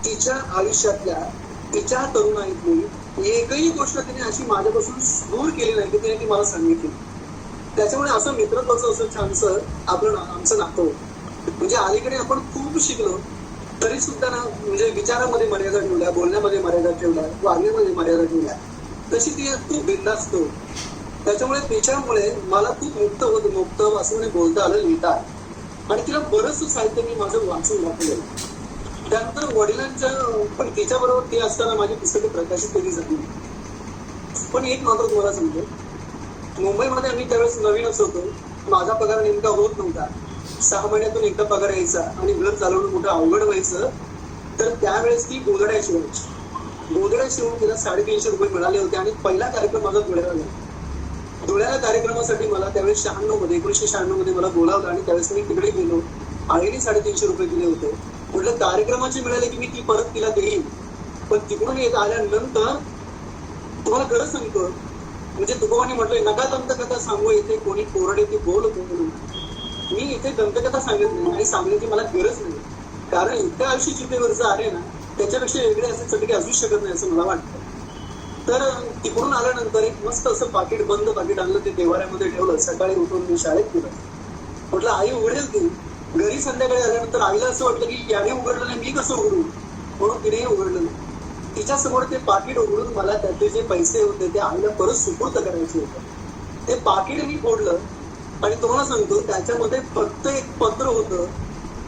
तिच्या आयुष्यातल्या तिच्या तरुणाईतली एकही गोष्ट तिने अशी माझ्यापासून दूर केली नाही की तिने ती मला सांगितली. त्याच्यामुळे असं मित्रत्वाचं असं छानसं आमचं नातं होतं. म्हणजे अलीकडे आपण खूप शिकलो तरी सुद्धा ना, म्हणजे विचारामध्ये मर्यादा ठेवल्या, बोलण्यामध्ये मर्यादा ठेवल्या, वागण्यामध्ये मर्यादा ठेवल्या, तशी ती खूप बिनधास्त होती. त्याच्यामुळे तिच्यामुळे मला खूप मुक्त असं म्हणे बोलता आलं, लिहिता आलं. आणि तिला बरंचसं साहित्य मी माझं वाचून घातलेलं. त्यानंतर वडिलांच्या पण तिच्याबरोबर ती असताना माझी पुस्तके प्रकाशित केली झाली. पण एक मात्र तुम्हाला सांगतो, मुंबईमध्ये आम्ही त्यावेळेस नवीनच होतो. माझा पगार नेमका होत नव्हता. 6 महिन्यातून एकदा पगार यायचा आणि घर चालवणं मोठं अवघड व्हायचं. तर त्यावेळेस ती गोधड्या शिवायची. गोधड्या शिवून तिला 350 रुपये मिळाले होते. आणि पहिला कार्यक्रम माझा धुळ्याला झाला. धुळ्याला कार्यक्रमासाठी मला त्यावेळेस 1996 मध्ये मला बोलावलं आणि त्यावेळेस मी तिकडे गेलो. आईने 350 रुपये दिले होते. म्हटलं कार्यक्रमाचे मिळाले की मी ती परत तिला देईन. पण तिकडून येत आल्यानंतर तुम्हाला खरं सांगतो, म्हणजे तुकोबांनी म्हटलंय, नका दंतकथा सांगू इथे कोणी कोरडे ते बोल बोलू. मी इथे दंतकथा सांगत नाही आणि सांगण्याची मला गरज नाही. कारण इतकं आयुष्य चितेवरचं आहे ना, त्याच्यापेक्षा वेगळे असे चटके असू शकत नाही असं मला वाटतं. तर तिकडून आल्यानंतर एक मस्त असं पाकिट, बंद पाकिट आणलं, ते देवाऱ्यामध्ये ठेवलं. सकाळी उठून मी शाळेत गेलो. म्हटलं आई उघडेल ती. घरी संध्याकाळी आल्यानंतर आईला असं वाटलं की याने उघडलं नाही, मी कसं उघडू, म्हणून तिने उघडलं नाही. तिच्या समोर ते पाकिट उघडून मला त्यातले जे पैसे होते ते आईला परत सुपूर्द करायचे होते. ते पाकिट मी फोडलं आणि तुम्हाला सांगतो, त्याच्यामध्ये फक्त एक पत्र होतं,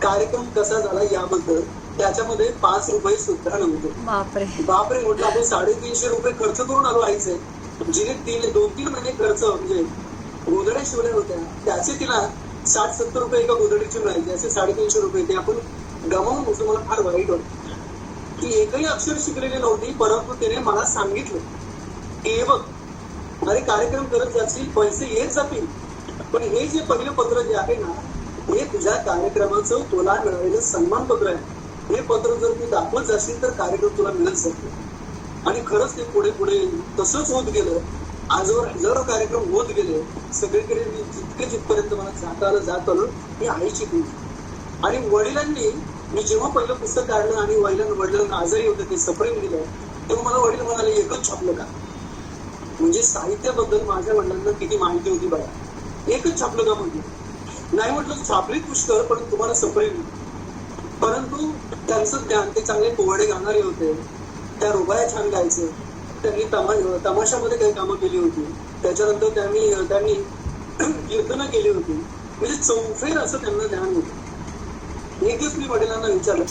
कार्यक्रम कसा झाला याबद्दल. त्याच्यामध्ये 5 रुपये सुद्धा नव्हते. बापरे म्हटलं, आपण 350 रुपये खर्च करून आलो आईचे. जिने 2-3 महिने खर्च, म्हणजे गोधड्या शिवल्या होत्या, त्याचे तिला 60-70 रुपये एका गोधडीचे मिळायचे. असे 350 रुपये ते आपण गमावून बसलो. मला फार वाईट वाटतं. ती एकही अक्षर शिकलेली नव्हती, परंतु तिने मला सांगितलं की हे बघ, अरे कार्यक्रम करत जाशील, पैसे येत जातील, पण हे जे पहिलं पत्र जे आहे ना, हे तुझ्या कार्यक्रमाचं तुला मिळालेलं सन्मानपत्र आहे. हे पत्र जर तू दाखवत जाशील तर कार्यक्रम तुला मिळत जातो. आणि खरंच ते पुढे पुढे तसंच होत गेलं. आजवर हजारो कार्यक्रम होत गेले. सगळीकडे जिथपर्यंत मला जात आलं मी आईची शिकली. आणि वडिलांनी, मी जेव्हा पहिलं पुस्तक काढलं आणि वडिलांना आजारी होते, ते सप्रेम दिलं, तेव्हा मला वडील म्हणाले, एकच छापलं का? म्हणजे साहित्याबद्दल माझ्या वडिलांना किती माहिती होती बघा. एकच छापलं का म्हटलं? नाही म्हटलं, छापली पुष्कळ, पण तुम्हाला सप्रेम. परंतु त्यांचं ज्ञान, ते चांगले पोवाडे गाणारे होते, त्या रुबाया छान गायचे, त्यांनी तमाशामध्ये काही कामं केली होती. त्याच्यानंतर त्यांनी कीर्तनं केली होती. म्हणजे चौफेर असं त्यांना ज्ञान होतं. एक दिवस मी वडिलांना विचारलं,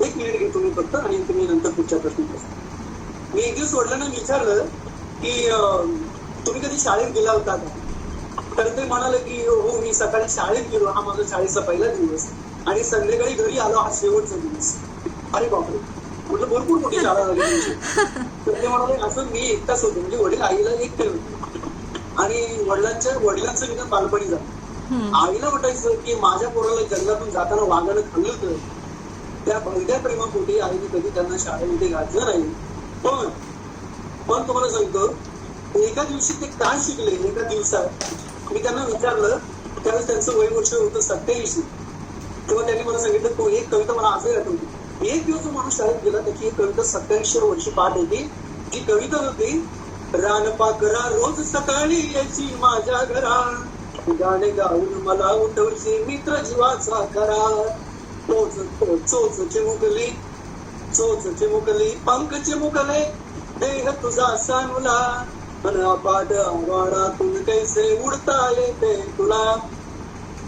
एक मिनिट घेतो मी फक्त, आणि तुम्ही नंतर पुढच्या प्रश्न करा. मी एक दिवस वडिलांना विचारलं की तुम्ही कधी शाळेत गेला होता का? तर ते म्हणाले की हो, मी सकाळी शाळेत गेलो, हा माझा शाळेचा पहिला दिवस, आणि संध्याकाळी घरी आलो, हा शेवटचा दिवस. अरे बापरे म्हटलं, भरपूर मोठी शाळा झाली तुमची. तर ते म्हणाले, असं मी एकटाच होतो. म्हणजे वडील आईला एकटे होते आणि वडिलांचं निदान बालपणी झालं. आईला वाटायचं की माझ्या पोराला जंगलातून जाताना वाघानं खाल्लं होतं. त्या भलत्या प्रेमापोटी आईने कधी त्यांना शाळेमध्ये घातलं नाही. पण तुम्हाला सांगतो, एका दिवशी ते काय शिकले, एका दिवसात मी त्यांना विचारलं. त्यावेळेस त्यांचं वय वर्ष होतं 87. तेव्हा त्यांनी मला सांगितलं, तो एक कविता मला आजही आठवते. एक दिवस माणूस शाळेत गेला, त्याची एक कविता 87 वर्षी पाठ होती. ती कविता होती, रानपाखरा रोज सकाळी यायची माझ्या घरात, गाणे गाऊन मला उठवशी मित्र जीवाचा करार, चोच चिमुकली पंख चिमुकले, देह तुझा सानुला, अनापाट आवाडातून कैसे उडता येते तुला.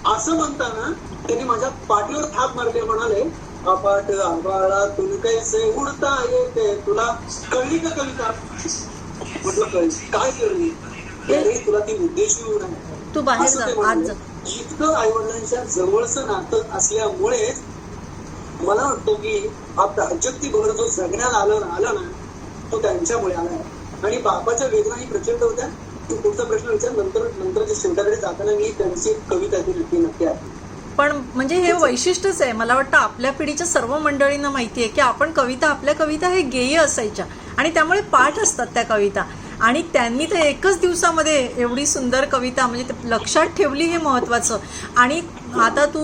असं म्हणताना त्यांनी माझ्या पाठीवर थाप मारले, म्हणाले, अपाट आवाडातून कैसे उडता येते तुला. कळली का कविता? म्हटलं कळली. काय कळली? तुला ती उद्देशी नाही, तू बाहेर जा, आज जा. इतकं आईवडिलांच्या जवळचं नातं असल्यामुळे मला वाटतं की हा प्राजक्ती भर जो जगण्यात आला ना, तो त्यांच्यामुळे आला. आणि बापाच्या वेदनाही प्रचंड होत्या. तू पुढचा प्रश्न विचार, नंतर शेवटाकडे जाताना मी त्यांची कविता नक्की आहे. पण म्हणजे हे वैशिष्ट्यच आहे. मला वाटतं आपल्या पिढीच्या सर्व मंडळींना माहिती आहे की आपल्या कविता हे गेय असायच्या आणि त्यामुळे पाठ असतात त्या कविता. आणि त्यांनी तर एकच दिवसामध्ये एवढी सुंदर कविता म्हणजे ते लक्षात ठेवली हे महत्त्वाचं. आणि आता तू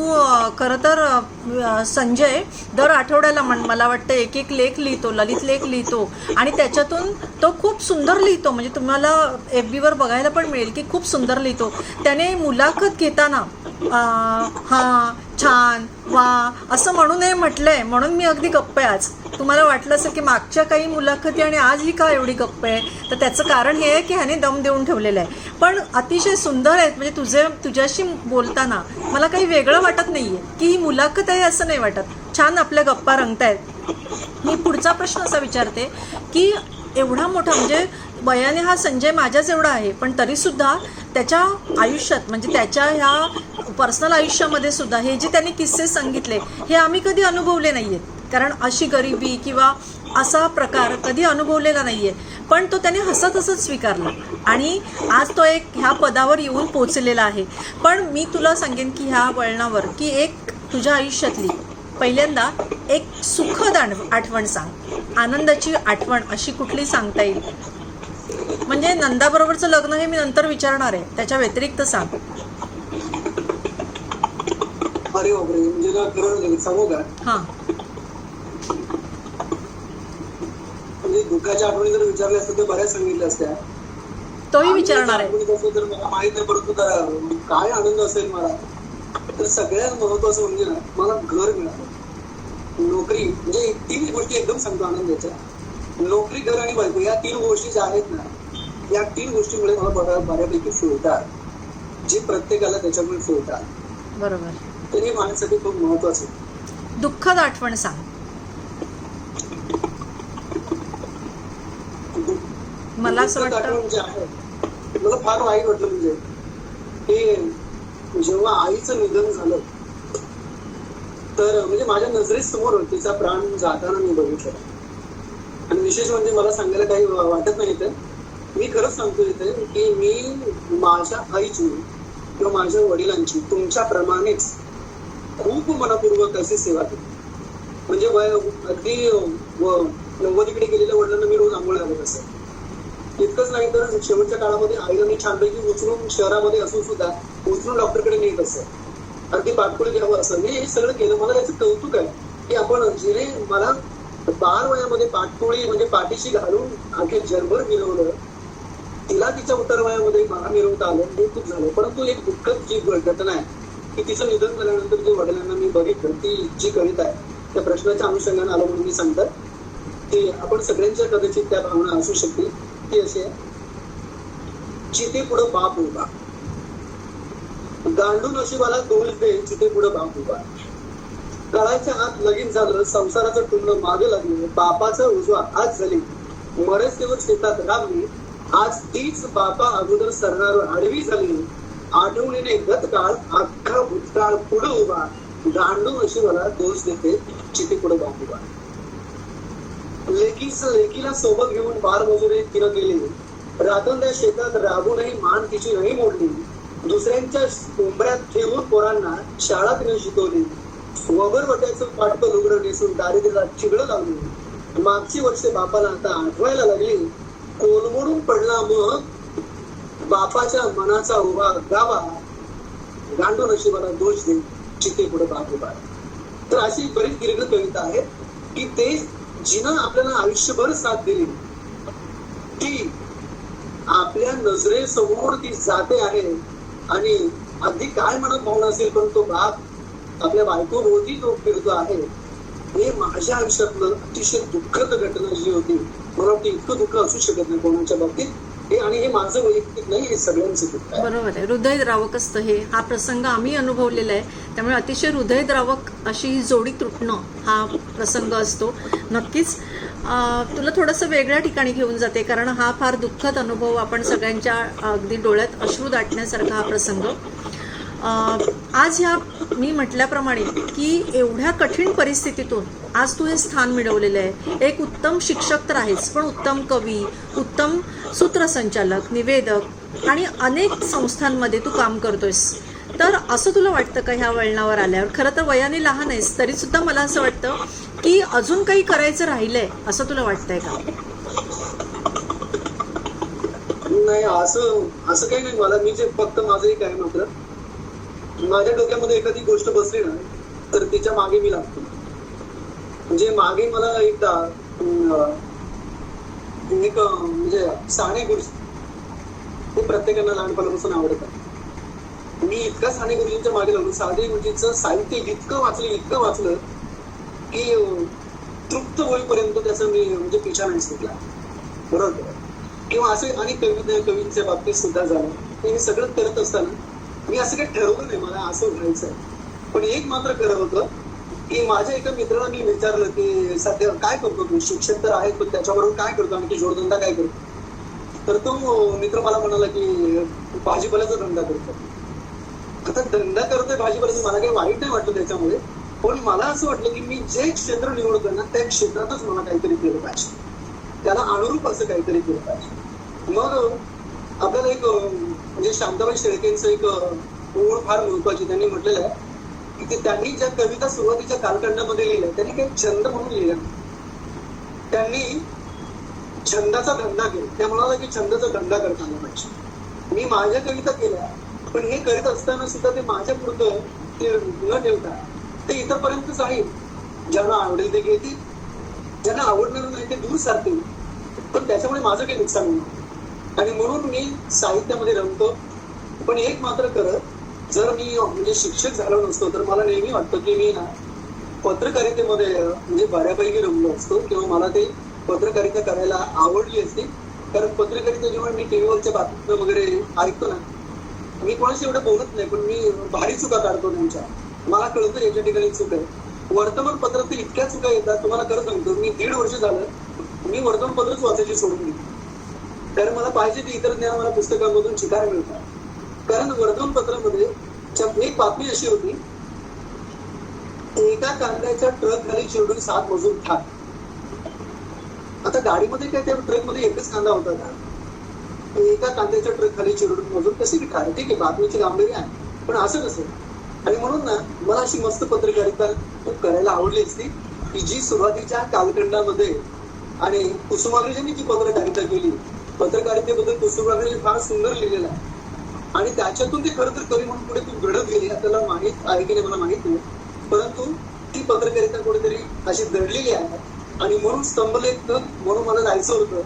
खरं तर संजय दर आठवड्याला मला वाटतं एक एक लेख लिहितो, ललित लेख लिहितो आणि त्याच्यातून तो खूप सुंदर लिहितो. म्हणजे तुम्हाला FB वर बघायला पण मिळेल की खूप सुंदर लिहितो. त्याने मुलाखत घेताना हां छान वा असं म्हणू नये म्हटलंय, म्हणून मी अगदी गप्प आहे आज. तुम्हाला वाटलं असेल की मागच्या काही मुलाखती आणि आज ही का एवढी गप्प आहे, तर त्याचं कारण हे आहे की ह्याने दम देऊन ठेवलेलं आहे. पण अतिशय सुंदर आहेत. म्हणजे तुझ्याशी बोलताना मला काही वेगळं वाटत नाही आहे की ही मुलाखत आहे असं नाही वाटत. छान आपल्या गप्पा रंगतायत. मी पुढचा प्रश्न असा विचारते की एवढा मोठा म्हणजे वयाने हा संजय माझ्याच एवढा आहे, पण तरीसुद्धा त्याच्या आयुष्यात म्हणजे त्याच्या ह्या पर्सनल आयुष्यामध्ये सुद्धा हे जे त्यांनी किस्से सांगितले हे आम्ही कधी अनुभवले नाही आहेत. कारण अशी गरिबी किंवा असा प्रकार कधी अनुभवलेला नाही आहे. पण तो त्याने हसत हसत स्वीकारला आणि आज तो एक ह्या पदावर येऊन पोचलेला आहे. पण मी तुला सांगेन की ह्या वळणावर की एक तुझ्या आयुष्यातली पहिल्यांदा एक सुखद आठवण सांग. आनंदाची आठवण अशी कुठली सांगता येईल? म्हणजे नंदाबरोबरचं लग्न हे मी नंतर विचारणार आहे, त्याच्या व्यतिरिक्त सांग. अरे बापरे, म्हणजे ना खरं सांगू का, हां म्हणजे दुःखाच्या आठवणी जर विचारल्या असत्या तर बऱ्याच सांगितल्या असत्या. तोही विचारणार आहे. आठवणीत असं तर मला माहित नाही, परंतु काय आनंद असेल मला, तर सगळ्यात महत्वाचं म्हणजे ना मला घर मिळालं, नोकरी. म्हणजे 3 गोष्टी एकदम सांगतो आनंदाच्या. नोकरी, घर आणि बायको या 3 गोष्टी ज्या आहेत ना, या 3 गोष्टीमुळे मला बऱ्यापैकी फुलतात, जे प्रत्येकाला त्याच्यामुळे फुलतात. बरोबर. तर हे माझ्यासाठी खूप महत्वाचं आहे. दुःखद आठवण सांग. मला असं वाटतं आठवण जे आहे मला फार वाईट वाटलं. म्हणजे हे जेव्हा आईचं निधन झालं तर म्हणजे माझ्या नजरेसमोर तिचा प्राण जाताना मी बघितलं. आणि विशेष म्हणजे मला सांगायला काही वाटत नाही इथे, मी खरंच सांगतो इथे की मी माझ्या आईची किंवा माझ्या वडिलांची तुमच्याप्रमाणेच खूप मनपूर्वक अशी सेवा केली. म्हणजे अगदी 90कडे गेलेल्या वडिलांना मी रोज आंघोळ घालत असे. इतकंच नाही तर शेवटच्या काळामध्ये आईला मी छानपैकी उचलून शहरामध्ये असून सुद्धा उचलून डॉक्टरकडे नेत असे, अगदी पाठपुळे घ्यावं असं. मी हे सगळं केलं. मला याचं कौतुक आहे की आपण जिने मला 12 वयामध्ये पाठपोळी म्हणजे पाठीशी घालून अखेर जगभर मिरवलं, तिला तिच्या उत्तर वयामध्ये मला मिरवता आलं, हे खूप झालं. परंतु एक दुःखद जी घटना आहे की तिचं निधन झाल्यानंतर जे वडिलांना मी बघितलं, ती जी कविता आहे त्या प्रश्नाच्या अनुषंगाने आलं म्हणून मी सांगतात की आपण सगळ्यांच्या कदाचित त्या भावना असू शकतील. ती अशी आहे, चिते पुढं बाप उभा, गांडू नशिबाला दोष दे, चिते पुढं बाप उभा. काळाच्या आत लगीन झालं, संसाराचं टुंड मागे लागलं, बापाचं उजवा आज झाली, मरस्तेवर शेतात राबली, आज तीच बापा अगोदर सरणार आडवी झाली, आठवणीने गतकाळ अख्खा भूतकाळ पुढं उभा, गांडू नशिबाला दोष देते, चिते पुढं बाप उभा. लेकीला सोबत घेऊन बार मजुरी तिनं केली, रातंद्या शेतात राबूनही मान तिची नाही मोडली, दुसऱ्यांच्या उंबऱ्यात ठेवून पोरांना शाळा तिने शिकवली, वगरवट्याचं पाटकं लुगडं नेसून दारिद्र्याला चिगडं लावली, मागची वर्षे बापाला आता आठवायला लागली, कोलमडून पडला मग बापाच्या मनाचा उभा गावा, गांडू नशिबाला दोष दे, चिते पुढे बाप उभा. तर अशी बरीच दीर्घ कविता आहे की ते जिनं आपल्याला आयुष्यभर साथ दिली, ती आपल्या नजरेसमोर ती जाते आहे. आणि अगदी काय म्हणत भावना असेल, पण तो बाप आपल्या बायको भोवती तो फिरतो आहे. हे माझ्या आयुष्यातलं अतिशय दुःखद घटना जी होती. मला वाटतं इतकं दुःख असू शकत नाही कोणाच्या बाबतीत. हे आणि हे माझं वैयक्तिक नाही, हे सगळ्यांचं दुःख आहे. बरोबर आहे. हृदयद्रावक असतं हे. हा प्रसंग आम्ही अनुभवलेला आहे, त्यामुळे अतिशय हृदयद्रावक अशी ही जोडी तुटणं हा प्रसंग असतो. नक्कीच तुला थोडंसं वेगळ्या ठिकाणी घेऊन जाते, कारण हा फार दुःखद अनुभव, आपण सगळ्यांच्या अगदी डोळ्यात अश्रू दाटण्यासारखा हा प्रसंग. आज ह्या मी म्हटल्याप्रमाणे की एवढ्या कठीण परिस्थितीतून आज तू हे स्थान मिळवलेलं आहे. एक उत्तम शिक्षक तर आहेस, पण उत्तम कवी, उत्तम सूत्रसंचालक, निवेदक आणि अनेक संस्थांमध्ये तू काम करतोयस. तर असं तुला वाटतं का ह्या वळणावर आल्यावर? खरं तर वयाने लहान आहेस तरी सुद्धा मला असं वाटतं की अजून काही करायचं राहिलंय, असं तुला वाटतंय का? नाही, असं असं काही नाही मला. मी जे फक्त माझं एक आहे मात्र, माझ्या डोक्यामध्ये एखादी गोष्ट बसली ना तर तिच्या मागे मी लागतो. म्हणजे मागे मला एकदा एक म्हणजे साने गुरुजी, ते प्रत्येकाला लहानपणापासून आवडतात. मी इतका साने गुरुजींच्या मागे लागलो, साने गुरुजींचं साहित्य इतकं वाचलं की तृप्त होईपर्यंत त्याचा मी म्हणजे पिछा नाही सुटला. बरोबर. किंवा असे अनेक कवींच्या बाबतीत सुद्धा झालं. हे सगळं करत असताना मी असं काही ठरवलं नाही मला असं व्हायचं आहे. पण एक मात्र करत होतं की माझ्या एका मित्राला मी विचारलं की सध्या काय करतो तू, शिक्षक तर आहे पण त्याच्याबरोबर काय करतो आणि जोडधंदा काय करतो. तर तो मित्र मला म्हणाला की भाजीपाल्याचा धंदा करतो. आता धंदा करतोय भाजीपाल्याचा, मला काही वाईट नाही वाटलं त्याच्यामुळे, पण मला असं वाटलं की मी जे क्षेत्र निवडतोय ना त्या क्षेत्रातच मला काहीतरी केलं पाहिजे, त्याला अनुरूप असं काहीतरी केलं पाहिजे. मग आपल्याला एक म्हणजे शांताबाई शेळकेंचं एक ओळ फार महत्वाची त्यांनी म्हटलेलं आहे की त्यांनी ज्या कविता सुरुवातीच्या कालखंडामध्ये लिहिल्या त्यांनी काही छंद म्हणून लिहिल्या, त्यांनी छंदाचा धंदा केला. त्या म्हणाला की छंदाचा धंदा करता आला पाहिजे. मी माझ्या कविता केल्या, पण हे करत असताना सुद्धा ते माझ्या पुरतं ते न ठेवता ते इतरपर्यंतच आहे. ज्यांना आवडेल ते घेतील, ज्यांना आवडणार नाही ते दूर सारतील, पण त्याच्यामुळे माझं काही नुकसान होणार. आणि म्हणून मी साहित्यामध्ये रमतो. पण एक मात्र करत, जर मी म्हणजे शिक्षक झालो नसतो तर मला नेहमी वाटतं की मी ना पत्रकारितेमध्ये म्हणजे बऱ्यापैकी रमलो असतो किंवा मला ते पत्रकारिता करायला आवडली असती. कारण पत्रकारिता जेव्हा मी टीव्हीवरच्या बातम्या वगैरे ऐकतो ना, मी कोणाशी एवढं बोलत नाही पण मी भारी चुका काढतो त्यांच्या. मला कळतं याच्या ठिकाणी चूक आहे. वर्तमानपत्रात इतक्या चुका येतात, तुम्हाला खरं सांगतो. मी 1.5 वर्ष झालं मी वर्तमानपत्रच वाचायची सोडून दिली, कारण मला पाहिजे ते इतर ज्ञान मला पुस्तकांमधून शिकायला मिळतात. कारण वर्तमानपत्रामध्ये एक बातमी अशी होती, एका कांद्याच्या ट्रक खाली चिरडून 7 मजूर ठार. आता गाडीमध्ये काय त्या ट्रकमध्ये एकच कांदा होता का? एका कांद्याच्या ट्रक खाली चिरडून मजूर कसे की ठार? ठीक आहे, बातमीची गांभीर्य आहे, पण असं कसं? आणि म्हणून ना मला अशी मस्त पत्रकारिता करायला आवडली असती की जी सुरुवातीच्या कालखंडामध्ये, आणि कुसुमाग्रजांनी जी पत्रकारिता केली, पत्रकारितेबद्दल कुसुमाग्रजांनी फार सुंदर लिहिलेलं आहे. आणि त्याच्यातून ते खरं तर कवी म्हणून पुढे खूप घडत गेली. आपल्याला माहित आहे की नाही मला माहित नाही, परंतु ती पत्रकारिता कुठेतरी अशी दडलेली आहे. आणि म्हणून स्तंभले म्हणून मला जायचं होतं,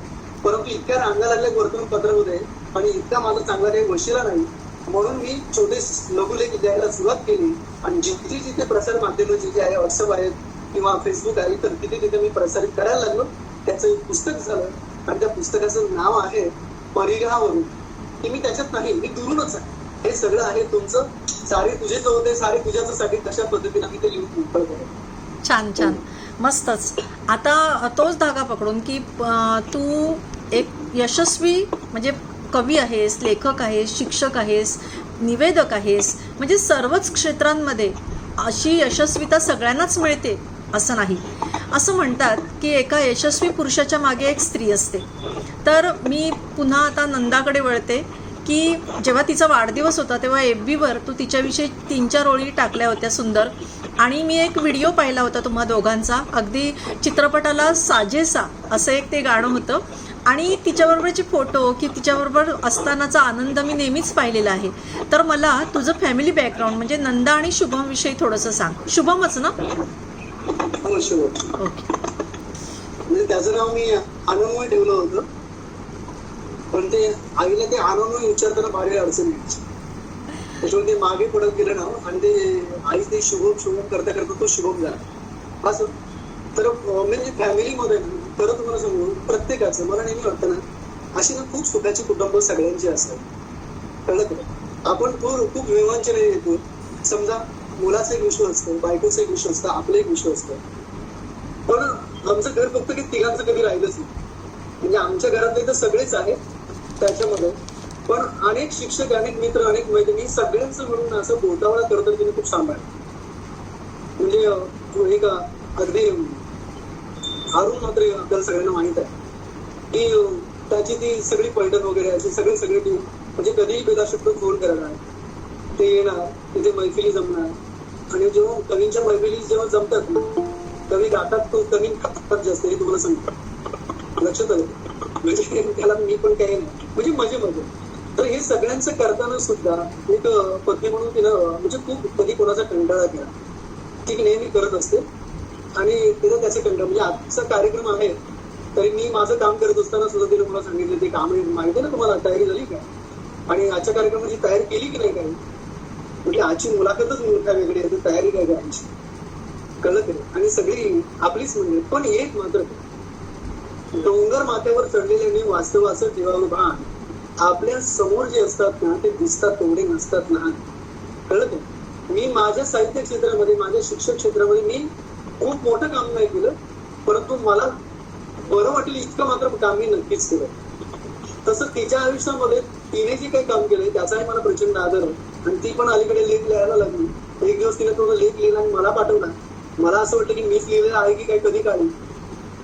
परंतु इतक्या रांगा लागल्या वर्तमानपत्रामध्ये आणि इतका माझा चांगला काही वशिला नाही. म्हणून मी छोटे लघुलेख द्यायला सुरुवात केली. आणि जिथे जिथे प्रसार माध्यम जे आहे, व्हॉट्सअप आहेत किंवा फेसबुक आहे, तर तिथे तिथे मी प्रसारित करायला लागलो. त्याचं एक पुस्तक झालं आणि त्या पुस्तकाचं नाव आहे परिघावरून. की मी त्याच्यात नाही, मी दुरूनच आहे. हे सगळं आहे तुमचं, सारे तुझेच होते सारे तुझ्याच साठी, कशा पद्धतीने मी ते लिहून मोकळं. छान छान, मस्तच. आता तोच धागा पकडून की तू एक यशस्वी म्हणजे कवी आहेस, लेखक आहेस, शिक्षक आहेस, निवेदक आहेस, म्हणजे सर्वच क्षेत्रांमध्ये अशी यशस्वीता सगळ्यांनाच मिळते असं नाही. असं म्हणतात की एका यशस्वी पुरुषाच्या मागे एक स्त्री असते. तर मी पुन्हा आता नंदाकडे वळते की जेव्हा तिचा वाढदिवस होता तेव्हा FBवर तू तिच्याविषयी 3-4 ओळी टाकल्या होत्या सुंदर. आणि मी एक व्हिडिओ पाहिला होता तुम्हा दोघांचा, अगदी चित्रपटाला साजेसा असं एक ते गाणं होतं. आणि तिच्याबरोबरचे फोटो की तिच्याबरोबर असतानाचा आनंद मी नेहमीच पाहिलेला आहे. तर मला तुझं फॅमिली बॅकग्राऊंड म्हणजे नंदा आणि शुभमविषयी थोडंसं सांग. शुभमच ना? हो, शुभम. ओके. म्हणजे त्याचं नाव मी आनंदमय ठेवलं होतं, पण ते आईला ते आनंदमय उच्चारताना भारी अडचण यायची, त्याच्यामुळे ते मागे पडत गेलं नाव. आणि ते आई ते शुभम करता करता तो शुभम झाला असं. तर म्हणजे फॅमिलीमध्ये खरं तुम्हाला सांगू, प्रत्येकाचं मला नेहमी वाटतं ना, अशी ना खूप सुखाची कुटुंब सगळ्यांची असतात. कळलं का? आपण खूप विवांचने येतो. समजा मुलाचं एक विश्व असतं, बायकोचं एक विश्व असतं, आपलं एक विश्व असतं. पण आमचं घर फक्त की तिघांचं कधी राहिलंच नाही. म्हणजे आमच्या घरातले तर सगळेच आहेत त्याच्यामध्ये, पण अनेक शिक्षक, अनेक मित्र, अनेक मैत्रिणी सगळ्यांचं म्हणून असं बोटावळा करत तिने खूप सांभाळ. म्हणजे एक अगदी अरुण मात्र आपल्याला सगळ्यांना माहित आहे की त्याची ती सगळी पैठण वगैरे अशी सगळे ती म्हणजे कधीही बेदाशब्द फोन करणार, ते येणार, तिथे मैफिली जमणार. आणि जेव्हा कवींच्या मैफिली जेव्हा जमतात, कवी गातात तो कवी खातात जास्त, हे तुम्हाला सांगतो. लक्षात आलं? म्हणजे त्याला मी पण काही नाही, म्हणजे मजे. तर हे सगळ्यांचं करताना सुद्धा एक पत्नी म्हणून तिनं म्हणजे खूप कधी कोणाचा कंटाळा केला, ती नेहमी करत असते. आणि तिथं त्याचे कंटाळा म्हणजे आजचा कार्यक्रम आहे तरी मी माझं काम करत असताना सुद्धा तिने मला सांगितलं ते काम माहिती ना तुम्हाला, तयारी झाली का आणि आजच्या कार्यक्रमाची तयारी केली की नाही काही, म्हणजे आजची मुलाखतच मोठ्या वेगळी आहे, तर तयारी काय करायची कळलं तरी. आणि सगळी आपलीच म्हणजे. पण एक मात्र डोंगर माथ्यावर चढलेल्याने वास्तवाचं ठेवावं भान, आपल्या समोर जे असतात ना ते दिसतात तेवढे नसतात ना, कळत. मी माझ्या साहित्य क्षेत्रामध्ये माझ्या शिक्षक क्षेत्रामध्ये मी खूप मोठं काम नाही केलं, परंतु मला बरं वाटेल इतकं मात्र काम मी नक्कीच केलं. तसं तिच्या आयुष्यामध्ये तिने जे काही काम केलंय त्याचाही मला प्रचंड आदर आहे. आणि ती पण अलीकडे लेख लिहायला लागली. एक दिवस तिने तो लेख लिहिला आणि मला पाठवला. मला असं वाटतं की मीच लिहिलेलं आहे की काय कधी काढली.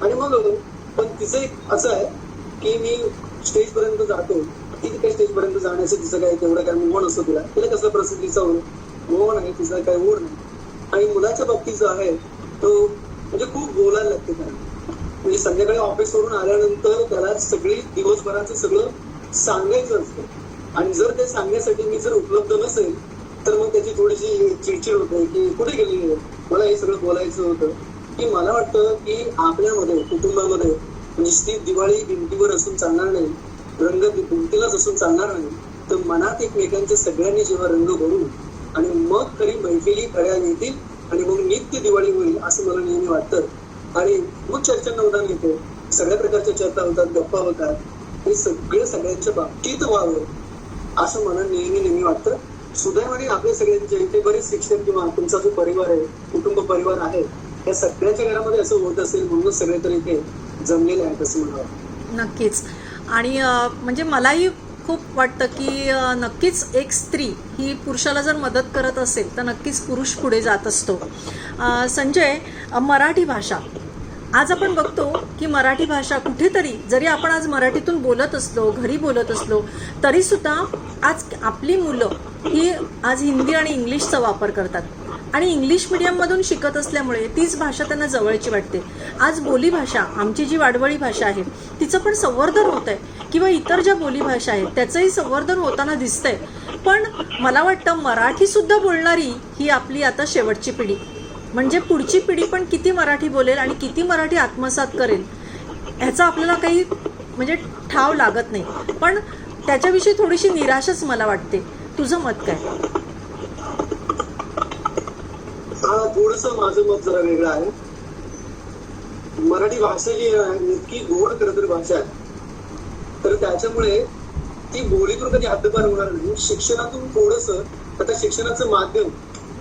आणि मग पण तिचं एक असं आहे की मी स्टेज पर्यंत जातो, ती काही स्टेज पर्यंत जाण्याचं तिचं काही तेवढं काय मोह नसतो. तिला कसं प्रसिद्धीचा मोह नाही, तिचा काही ओढ नाही. आणि मुलाच्या बाबतीत जो आहे तो म्हणजे खूप बोलायला लागते त्याला. म्हणजे संध्याकाळी ऑफिसवरून आल्यानंतर त्याला सगळी दिवसभराचं सगळं सांगायचं असतं. आणि जर ते सांगण्यासाठी मी जर उपलब्ध नसेल तर मग त्याची थोडीशी चिडचिड होते की कुठे गेली, मला हे सगळं बोलायचं होतं. की मला वाटतं की आपल्यामध्ये कुटुंबामध्ये नुसती दिवाळी भिंतीवर असून चालणार नाही, रंग भिंतीलाच असून चालणार नाही, तर मनात एकमेकांचे सगळ्यांनी जेव्हा रंग भरू आणि मग खरी मैफिली खऱ्या येतील आणि मग नित्य दिवाळी होईल असं मला नेहमी वाटतं. आणि मग चर्चांना उदाहरण येते, सगळ्या प्रकारच्या चर्चा होतात, गप्पा होतात. हे सगळं सगळ्यांच्या बाबतीत व्हावं असं मला नेहमी वाटतं. सुदैवाने आपल्या सगळ्यांचे इथे बरेच शिक्षक किंवा तुमचा जो परिवार आहे, कुटुंब परिवार आहे, या सगळ्याच्या घरामध्ये असं होत असेल म्हणून सगळे तर इथे जमलेले आहेत असं मला वाटतं. नक्कीच. आणि म्हणजे मलाही खूप वाटतं की नक्कीच एक स्त्री ही पुरुषाला जर मदत करत असेल तर नक्कीच पुरुष पुढे जात असतो. संजय, मराठी भाषा आज आपण बघतो की मराठी भाषा कुठेतरी जरी आपण आज मराठीतून बोलत असलो, घरी बोलत असलो, तरीसुद्धा आज आपली मुलं ही आज हिंदी आणि इंग्लिशचा वापर करतात. आणि इंग्लिश मिडियममधून शिकत असल्यामुळे तीच भाषा त्यांना जवळची वाटते. आज बोलीभाषा, आमची जी वाडवळी भाषा आहे तिचं पण संवर्धन होत आहे किंवा इतर ज्या बोलीभाषा आहेत त्याचंही संवर्धन होताना दिसतंय. पण मला वाटतं मराठीसुद्धा बोलणारी ही आपली आता शेवटची पिढी, म्हणजे पुढची पिढी पण किती मराठी बोलेल आणि किती मराठी आत्मसात करेल ह्याचा आपल्याला काही म्हणजे ठाव लागत नाही. पण त्याच्याविषयी थोडीशी निराशाच मला वाटते. तुझं मत काय? थोडस माझं मत जरा वेगळं आहे. मराठी भाषा जी आहे इतकी गोड खरंतर भाषा आहे, तर त्याच्यामुळे ती बोलीतून कधी हद्दपार होणार नाही. शिक्षणातून थोडस, आता शिक्षणाचं माध्यम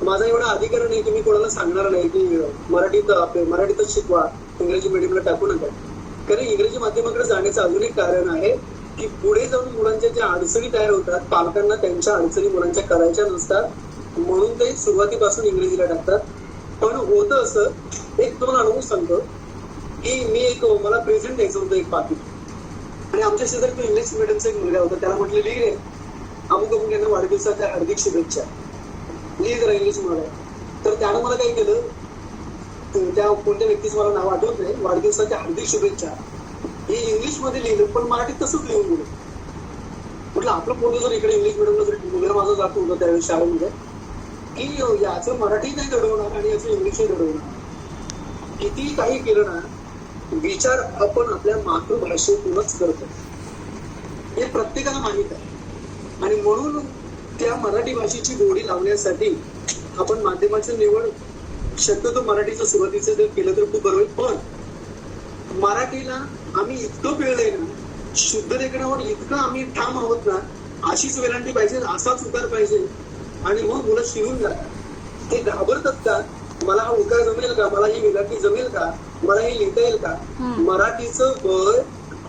माझा एवढा अधिकार नाही की मी कोणाला सांगणार नाही की मराठीतच शिकवा, इंग्रजी मीडियमला टाकू नका. कारण इंग्रजी माध्यमाकडे जाण्याचं अजून एक कारण आहे की पुढे जाऊन मुलांच्या ज्या अडचणी तयार होतात, पालकांना त्यांच्या अडचणी मुलांच्या करायच्या नसतात म्हणून ते सुरुवातीपासून इंग्रजीला टाकतात. पण होतं असं, एक दोन अनुभव सांगतो की मी मला प्रेझेंट द्यायचं होतं एक पाकिट, आणि आमच्या शेजारी तो इंग्लिश मिडियमचा एक मुलगा होता. त्याला म्हटलं लिहि रे अमुक यांना वाढदिवसाच्या हार्दिक शुभेच्छा, लिहि जरा इंग्लिश मध्ये. तर त्यानं मला काय केलं, त्या कोणत्या व्यक्तीचं मला नाव आठवत नाही, वाढदिवसाच्या हार्दिक शुभेच्छा हे इंग्लिश मध्ये लिहिलं पण मराठीत तसंच लिहून गेलं. म्हटलं आपलं पोरं जर इकडे इंग्लिश मिडियमला जर मुलगा माझा जात होता त्यावेळी शाळेमध्ये की याचं मराठी नाही घडवणार आणि याचं इंग्लिशही घडवणार. किती काही केलं ना, विचार आपण आपल्या मातृभाषेतूनच करतो हे प्रत्येकाला माहित आहे. आणि म्हणून त्या मराठी भाषेची गोडी लावण्यासाठी आपण माध्यमाची निवड शक्यतो मराठीचं सुरुवातीचं जर केलं तर खूप बरं होईल. पण मराठीला आम्ही इतकं पिळलंय ना, शुद्ध लेखनावर इतकं आम्ही ठाम आहोत ना, अशीच वेलांटी पाहिजे, असाच उकार पाहिजे. आणि मग मुलं शिवून जातात. ते घाबरतात का, मला हा उकार जमेल का, मला ही वेलांटी जमेल का, मला हे लिहिता येईल का. मराठीचं बळ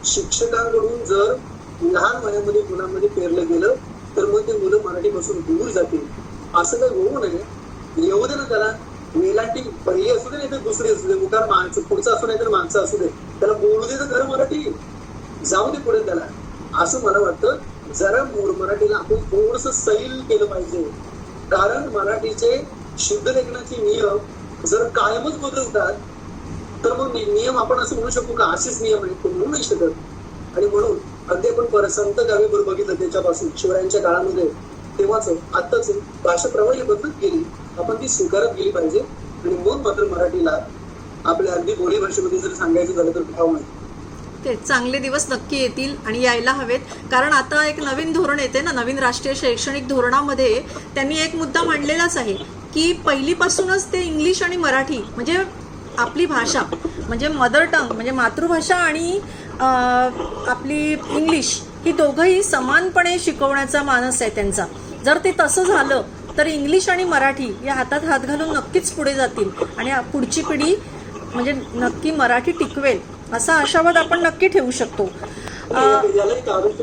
शिक्षकांकडून जर लहान वयामध्ये मुलांमध्ये पेरलं गेलं तर मग ते मुलं मराठीपासून दूर जातील. असं काही होऊ नये. येऊ दे ना त्याला वेलांटी, पहिली असू दे नाही तर दुसरी असू दे, उकार माणसं पुढचं असू नाही तर माणसं असू दे, त्याला बोलू दे तर खरं मराठी, जाऊ दे पुढे त्याला. असं मला वाटतं. जरा मराठीला आपण थोडस सैल केलं पाहिजे. कारण मराठीचे शुद्ध लेखनाचे नियम जर कायमच बदलतात तर मग नियम आपण असं म्हणू शकतो का असेच नियम आहेत, म्हणू नाही शकत. आणि म्हणून अगदी आपण संत गावी बघितलं त्याच्यापासून शिवरायांच्या काळामध्ये तेव्हाच आत्ताच भाषा प्रवाही बदलत गेली, आपण ती स्वीकारत गेली पाहिजे. आणि मग मात्र मराठीला आपल्या अगदी बोली भाषेमध्ये जर सांगायचं झालं तर भाव नाही. ते चांगले दिवस नक्की येतील आणि यायला हवेत. कारण आता एक नवीन धोरण येते ना, नवीन राष्ट्रीय शैक्षणिक धोरणामध्ये त्यांनी एक मुद्दा मांडलेलाच आहे की पहिलीपासूनच ते इंग्लिश आणि मराठी म्हणजे आपली भाषा म्हणजे मदर टंग म्हणजे मातृभाषा आणि आपली इंग्लिश ही दोघंही समानपणे शिकवण्याचा मानस आहे त्यांचा. जर ते तसं झालं तर इंग्लिश आणि मराठी या हातात हात घालून नक्कीच पुढे जातील आणि पुढची पिढी म्हणजे नक्की मराठी टिकवेल असा आशावाद आपण नक्की ठेवू शकतो. याला एक आदर्श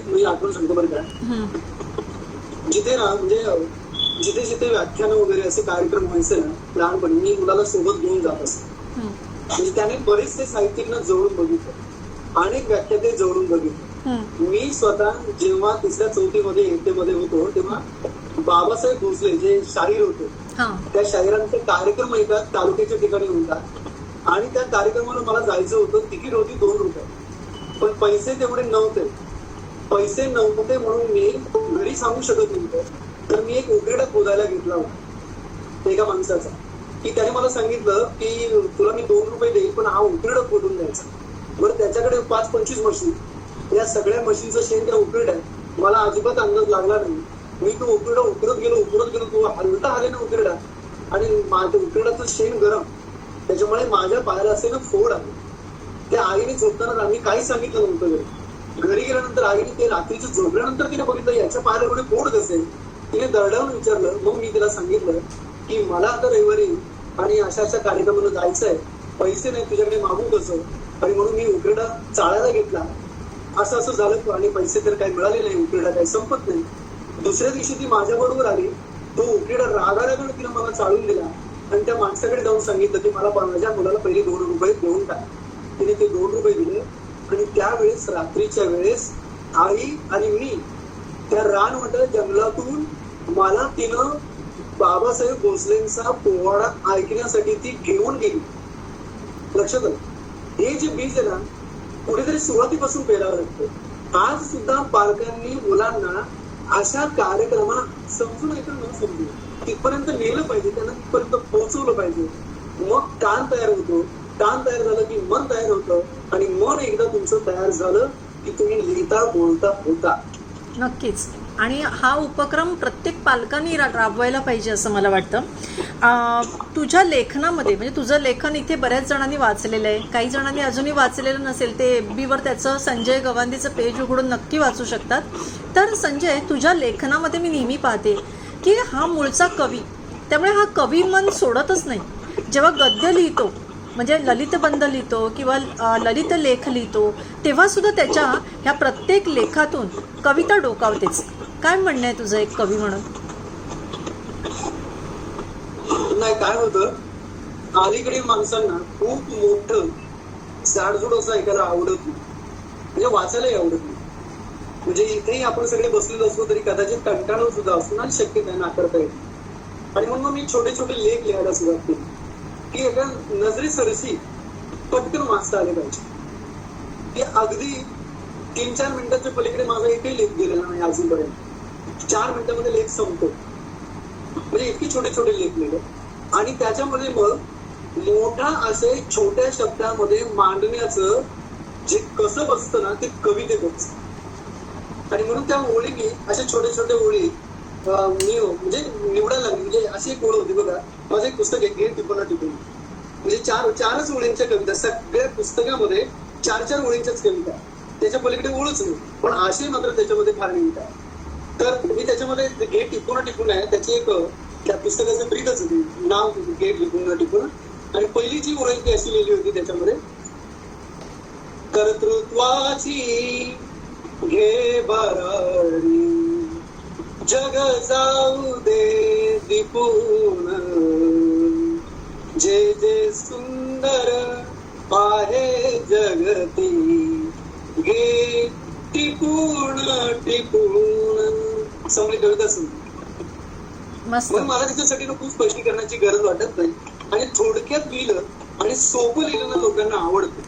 मी आठवण सांगतो बरं का. जिथे ना म्हणजे जिथे जिथे व्याख्यान वगैरे असे कार्यक्रम व्हायचे ना लहानपणी मी मुलाला सोबत घेऊन जात असते. म्हणजे त्याने बरेचसे साहित्यिकांना जवळून बघितलं, अनेक व्याख्याते जवळून बघितलं. मी स्वतः जेव्हा 3ऱ्या-4थीमध्ये इयत्तेमध्ये होतो तेव्हा बाबासाहेब भोसले जे शाहीर होते त्या शाहिरांचे कार्यक्रम एका तालुक्याच्या ठिकाणी होतात आणि त्या कार्यक्रमाला मला जायचं होतं. तिकीट होती 2 रुपये, पण पैसे तेवढे नव्हते. पैसे नव्हते म्हणून मी घरी सांगू शकत नव्हतो, तर मी एक उकिरडा खोदायला घेतला होता एका माणसाचा, की त्याने मला सांगितलं की तुला मी 2 रुपये देईल पण हा उकिरडा खोदून द्यायचा. बरं त्याच्याकडे 5-25 मशीन, या सगळ्या मशीनचं शेण त्या उकिरड्यात. मला अजिबात अंदाज लागला नाही. मी तो उकिरडा उकरत गेलो तो हलता आले ना उकिरडा आणि माझ्या उकिरड्याचं शेण गरम, त्याच्यामुळे माझ्या पायाला असे ना फोड आले. त्या आईने झोपताना आम्ही काही सांगितलं नव्हतं. घरी गेल्यानंतर आईने ते रात्रीचं झोपल्यानंतर तिने बघितलं याच्या पायाला एवढे फोड कसे. तिने दरडावून विचारलं. मग मी तिला सांगितलं की मला आता रविवारी आणि अशा कार्यक्रमाला जायचंय, पैसे नाही तुझ्याकडे मागू कसं. आणि म्हणून मी उकिरडा चाळायला घेतला. असं झालं आणि पैसे तर काही मिळाले नाही, उकिरडा काही संपत नाही. दुसऱ्या दिवशी ती माझ्या बरोबर आली. तो उकिरडा रागारागाने तिने मला चाळून दिला आणि त्या माणसाकडे जाऊन सांगितलं की मला माझ्या मुलाला पहिले 2 रुपये देऊन टाक. तिने ते 2 रुपये दिले आणि त्यावेळेस रात्रीच्या वेळेस आई आणि मी त्या रानवट्या जंगलातून मला तिनं बाबासाहेब भोसलेंचा पोवाडा ऐकण्यासाठी ती घेऊन गेली. लक्षात आलं, हे जे बीज आहे ना कुठेतरी सुरुवातीपासून पेरावं लागतं. आज सुद्धा पालकांनी मुलांना अशा कार्यक्रमाला समजून ऐकून न समजून तिथपर्यंत नेलं पाहिजे, त्यांना तिथपर्यंत पोहोचवलं पाहिजे. मग कान तयार होतो, कान तयार झालं की मन तयार होतं आणि मन एकदा तुमचं तयार झालं की तुम्ही लिहिता बोलता होता. नक्कीच. आणि हा उपक्रम प्रत्येक पालकांनी राबवायला पाहिजे असं मला वाटतं. तुझ्या लेखनामध्ये म्हणजे तुझं लेखन इथे बऱ्याच जणांनी वाचलेलं आहे, काही जणांनी अजूनही वाचलेलं नसेल ते FB त्याचं संजय गवांदीचं पेज उघडून नक्की वाचू शकतात. तर संजय, तुझ्या लेखनामध्ये मी नेहमी पाहते की हा मूळचा कवी, त्यामुळे हा कवी मन सोडतच नाही. जेव्हा गद्य लिहितो म्हणजे ललितबंध लिहितो किंवा ललित लेख लिहितो तेव्हा सुद्धा त्याच्या ह्या प्रत्येक लेखातून कविता डोकावतेच. काय म्हणणं आहे तुझं एक कवी म्हणून? नाही, काय होतं अलीकडील माणसांना खूप मोठं जाडजूड असं ऐकायला आवडत नाही, म्हणजे वाचायलाही आवडत नाही. म्हणजे इथेही आपण सगळे बसलेलो असलो तरी कदाचित कंटाळून सुद्धा असतो ना, शक्य नाही नाकारता येत. आणि म्हणून मी छोटे छोटे लेख लिहायला सुरुवात केली की एका नजरे सरशी पटकन वाचता आले पाहिजे. की अगदी 3-4 मिनिटाच्या पलीकडे माझा एकही लेख गेलेला नाही अजूनपर्यंत. 4 मिनिटांमध्ये लेख संपतो. म्हणजे इतके छोटे छोटे लेख लिहिले आणि त्याच्यामध्ये मग मोठा असे छोट्या शब्दामध्ये मांडण्याचं जे कसं बसतं ना ते कवितेत बसतं. आणि म्हणून त्या ओळीने अशा छोट्या छोट्या ओळी मी म्हणजे निवडायला लागली. म्हणजे अशी एक ओळ होती बघा, माझं एक पुस्तक आहे घे टिपून टिपून, म्हणजे 4 ओळींच्या कविता. सगळ्या पुस्तकामध्ये 4 ओळींच्याच कविता, त्याच्या पलीकडे ओळच नाही. पण आशय मात्र त्याच्यामध्ये फार निमित्त आहे. तर मी त्याच्यामध्ये घे टिपून टिपून आहे त्याची एक त्या पुस्तकाचं ब्रीदच होती, नाव घे टिपून टिपून. आणि पहिली जी ओळ ती अशी लिहिली होती त्याच्यामध्ये, कर्तृत्वाची घे बारारी जग जाऊ दे दिपून, जे जे सुंदर आहे जगती घे टिपून टिपून. समोर कविता सुन. मग मला त्याच्यासाठी खूप स्पष्टीकरणाची गरज वाटत नाही आणि थोडक्यात लिहिलं आणि सोपं लिहिलं ना लोकांना आवडतं.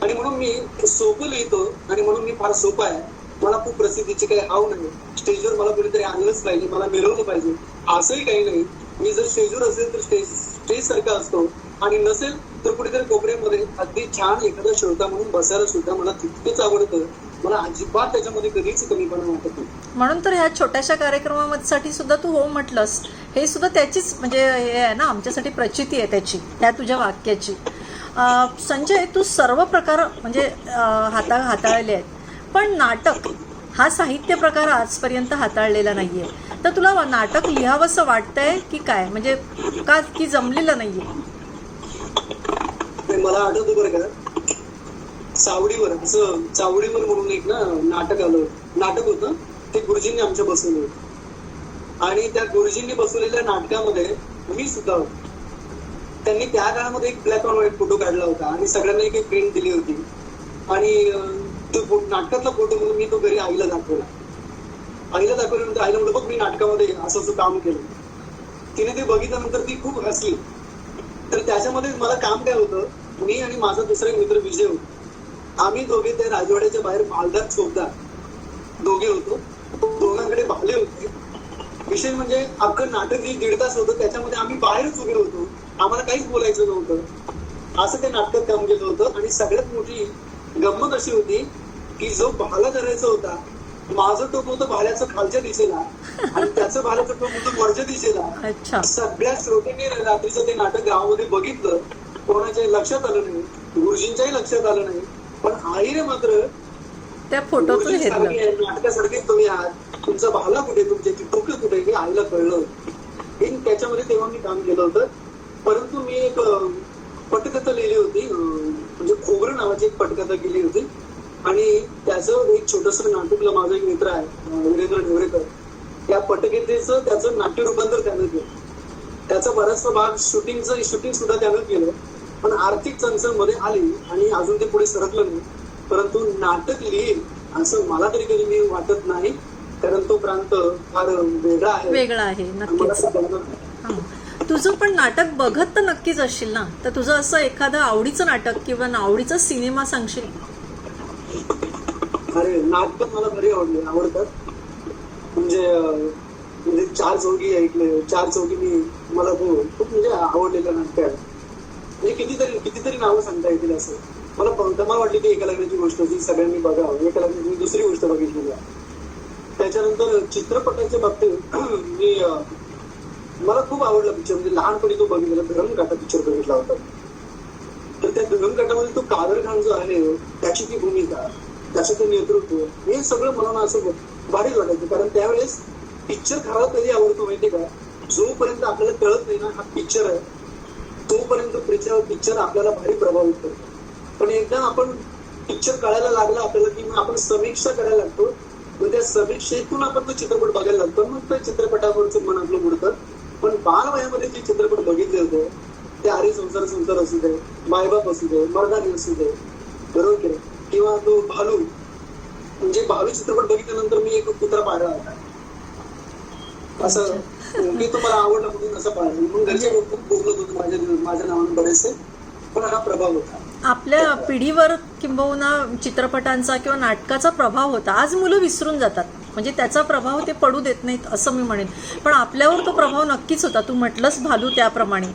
आणि म्हणून मी सोपं लिहितो आणि म्हणून मी फार सोपा आहे. मला खूप प्रसिद्धीची काही हाव नाही. स्टेजवर मला कोणीतरी आणलंच पाहिजे, मला मिळवलं पाहिजे असंही काही नाही. मी जर स्टेजवर असेल तर स्टेज सारखा असतो आणि नसेल तर कुठेतरी कोपऱ्यामध्ये अगदी छान एखादा श्रोता म्हणून बसायला सुद्धा मला तितकेच आवडतं. मला अजिबात त्याच्यामध्ये कधीच कमीपणा वाटत नाही. म्हणून तर ह्या छोट्याशा कार्यक्रमासाठी सुद्धा तू हो म्हटलंस. हे सुद्धा त्याचीच म्हणजे हे आहे ना, आमच्यासाठी प्रचिती आहे त्याची, त्या तुझ्या वाक्याची. संजय, तू सर्व प्रकार म्हणजे हाताळले आहेत, पण नाटक हा साहित्य प्रकार आजपर्यंत हाताळलेला नाही आहे. तर तुला नाटक लिहावंसं वाटतंय की काय, म्हणजे का की जमलेलं नाही आहे? मला आठवतं बरं का, चावडीवर म्हणून एक ना नाटक होतं. ते गुरुजींनी आमच्या बसवलं होतं आणि त्या गुरुजींनी बसवलेल्या नाटकामध्ये मी सुद्धा होतो. त्यांनी त्या काळामध्ये एक ब्लॅक अँड व्हाईट फोटो काढला होता आणि सगळ्यांना एक प्रिंट दिली होती आणि तो नाटकातला फोटो म्हणून मी तो घरी आईला दाखवल्यानंतर आईला म्हणलं, बघ मी नाटकामध्ये असं असं काम केलं. तिने ते बघितल्यानंतर ती खूप हसली. तर त्याच्यामध्ये मला काम काय होतं, मी आणि माझा दुसरा मित्र विजय होतो. आम्ही दोघे त्या राजवाड्याच्या बाहेर मालदार चौकदार दोघे होतो. दोघांकडे भाले होते. विशेष म्हणजे अख्खं नाटक जे 1.5 तास होतं त्याच्यामध्ये आम्ही बाहेरच उभे होतो. आम्हाला काहीच बोलायचं नव्हतं. असं ते नाटकात काम केलं होतं. आणि सगळ्यात मोठी गंमत अशी होती की जो भाला धरायचा होता, माझं टोक होतं भाल्याचं खालच्या दिशेला आणि त्याचं भाल्याचं टोक होतं वरच्या दिशेला. सगळ्या श्रोत्यांनी रात्रीचं ते नाटक गावामध्ये बघितलं. कोणाच्याही लक्षात आलं नाही, गुरुजींच्याही लक्षात आलं नाही. पण आईने मात्र त्या फोटोतून नाटकासारखे तुम्ही आहात, तुमचा भाला कुठे, तुमची टोकं कुठे, हे आईला कळलं. त्याच्यामध्ये तेव्हा मी काम केलं होतं. परंतु मी एक पटकथा लिहिली होती, म्हणजे खोबरं नावाची एक पटकथा केली होती आणि त्याचं एक छोटस नाटकला माझा एक मित्र आहे वीरेंद्र ढेवरेकर, त्या पटकथेचं त्याचं नाट्य रूपांतर त्यानं केलं. त्याचा बराचसा भाग शूटिंग सुद्धा त्यानं केलं. पण आर्थिक चणचण मध्ये आली आणि अजून ते पुढे सरकलं नाही. परंतु नाटक लिहिल असं मला तरी कधी मी वाटत नाही, कारण तो प्रांत फार वेगळा आहे. नक्कीच. तुझं पण नाटक बघत तर नक्कीच असशील ना, तर तुझं असं एखादं आवडीचं नाटक किंवा आवडीचा सिनेमा सांगशील? अरे नाटक मला बरी आवडतात. म्हणजे 4 चौकी ऐकले, 4 चौकी मला खूप म्हणजे आवडलेलं नाटक आहे. म्हणजे कितीतरी नावं सांगता येतील असं. मला पंतमा वाटली की एका लग्नाची गोष्ट होती, सगळ्यांनी बघावं. एका लग्नाची मी दुसरी गोष्ट बघितली. त्याच्यानंतर चित्रपटाच्या बाबतीत मला खूप आवडला पिक्चर, म्हणजे लहानपणी तो बघितलेला धरमकाटा पिक्चर बघितला होता. तर त्या धरमकाटामध्ये तो कादर खान जो आहे त्याची ती भूमिका, त्याचं ते नेतृत्व, हे सगळं मला असं भारीच वाटायचं. कारण त्यावेळेस पिक्चर खरा कधी आवडतो माहिती का, जोपर्यंत आपल्याला कळत नाही ना हा पिक्चर आहे, तोपर्यंत पिक्चर आपल्याला भारी प्रभावित करतो. पण एकदा आपण पिक्चर कळायला लागला आपल्याला की मग आपण समीक्षा करायला लागतो. मग त्या समीक्षेतून आपण तो चित्रपट बघायला लागतो. मग त्या चित्रपटावरचं मन आपलं मुडतं. पण बालवयामध्ये जे चित्रपट बघितले होते ते आरी संसार असू दे, मायबाप असू दे, मर्दानी असू दे, बरोबर, किंवा तो भालू, म्हणजे भालू चित्रपट बघितल्यानंतर मी एक कुत्रा पाळला होता. असं की तो मला आवडला म्हणून असं पाळलं. मग घरचे लोक खूप बोलत होते माझ्या नावाने बरेचसे, पण हा प्रभाव होता. आपल्या पिढीवर किंबहुना चित्रपटांचा किंवा नाटकाचा प्रभाव होता. आज मुलं विसरून जातात, म्हणजे त्याचा प्रभाव ते पडू देत नाहीत असं मी म्हणेन. पण आपल्यावर तो प्रभाव नक्कीच होता. तू म्हटलंस भालू त्याप्रमाणे.